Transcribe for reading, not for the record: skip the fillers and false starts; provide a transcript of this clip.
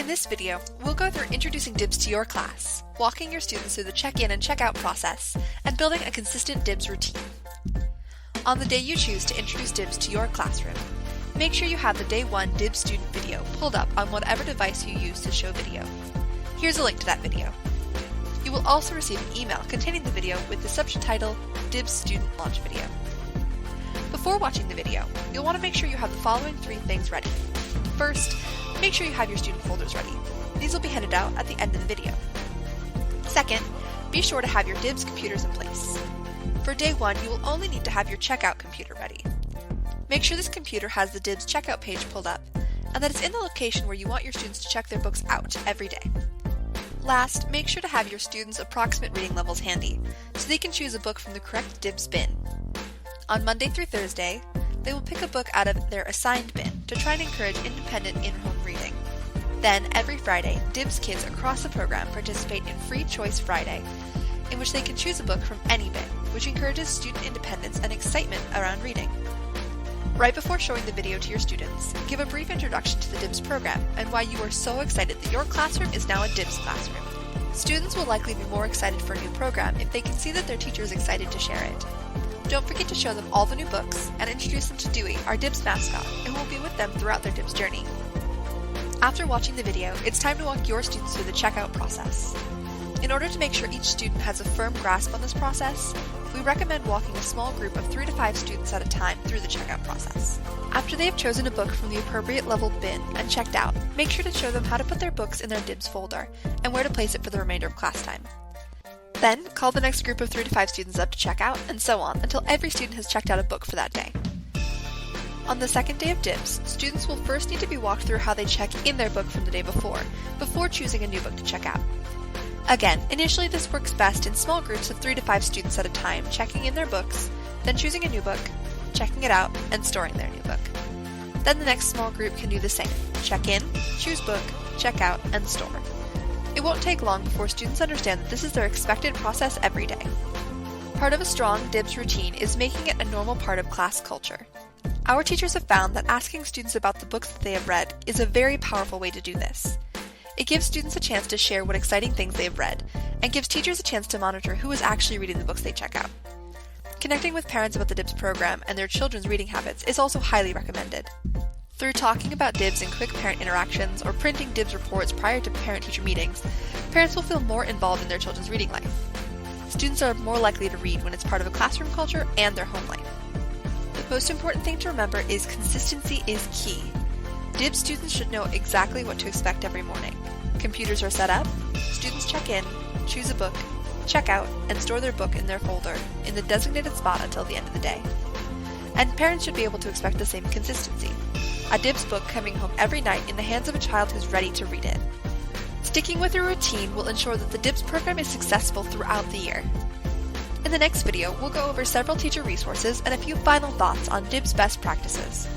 In this video, we'll go through introducing DIBS to your class, walking your students through the check-in and check-out process, and building a consistent DIBS routine. On the day you choose to introduce DIBS to your classroom, make sure you have the Day 1 DIBS student video pulled up on whatever device you use to show video. Here's a link to that video. You will also receive an email containing the video with the subtitle DIBS Student Launch Video. Before watching the video, you'll want to make sure you have the following 3 things ready. First, make sure you have your student folders ready. These will be handed out at the end of the video. Second, be sure to have your DIBS computers in place. For Day 1, you will only need to have your checkout computer ready. Make sure this computer has the DIBS checkout page pulled up, and that it's in the location where you want your students to check their books out every day. Last, make sure to have your students' approximate reading levels handy, so they can choose a book from the correct DIBS bin. On Monday through Thursday, they will pick a book out of their assigned bin to try and encourage independent in-home reading. Then, every Friday, DIBS kids across the program participate in Free Choice Friday, in which they can choose a book from any bin, which encourages student independence and excitement around reading. Right before showing the video to your students, give a brief introduction to the DIBS program and why you are so excited that your classroom is now a DIBS classroom. Students will likely be more excited for a new program if they can see that their teacher is excited to share it. Don't forget to show them all the new books and introduce them to Dewey, our DIBS mascot, who will be with them throughout their DIBS journey. After watching the video, it's time to walk your students through the checkout process. In order to make sure each student has a firm grasp on this process, we recommend walking a small group of 3 to 5 students at a time through the checkout process. After they have chosen a book from the appropriate leveled bin and checked out, make sure to show them how to put their books in their DIBS folder and where to place it for the remainder of class time. Then, call the next group of 3 to 5 students up to check out, and so on, until every student has checked out a book for that day. On the second day of DIBS, students will first need to be walked through how they check in their book from the day before choosing a new book to check out. Again, initially this works best in small groups of 3 to 5 students at a time, checking in their books, then choosing a new book, checking it out, and storing their new book. Then the next small group can do the same, check in, choose book, check out, and store. It won't take long before students understand that this is their expected process every day. Part of a strong DIBS routine is making it a normal part of class culture. Our teachers have found that asking students about the books that they have read is a very powerful way to do this. It gives students a chance to share what exciting things they have read, and gives teachers a chance to monitor who is actually reading the books they check out. Connecting with parents about the DIBS program and their children's reading habits is also highly recommended. Through talking about DIBS in quick parent interactions or printing DIBS reports prior to parent-teacher meetings, parents will feel more involved in their children's reading life. Students are more likely to read when it's part of a classroom culture and their home life. The most important thing to remember is consistency is key. DIBS students should know exactly what to expect every morning. Computers are set up, students check in, choose a book, check out, and store their book in their folder in the designated spot until the end of the day. And parents should be able to expect the same consistency. A DIBS book coming home every night in the hands of a child who's ready to read it. Sticking with your routine will ensure that the DIBS program is successful throughout the year. In the next video, we'll go over several teacher resources and a few final thoughts on DIBS best practices.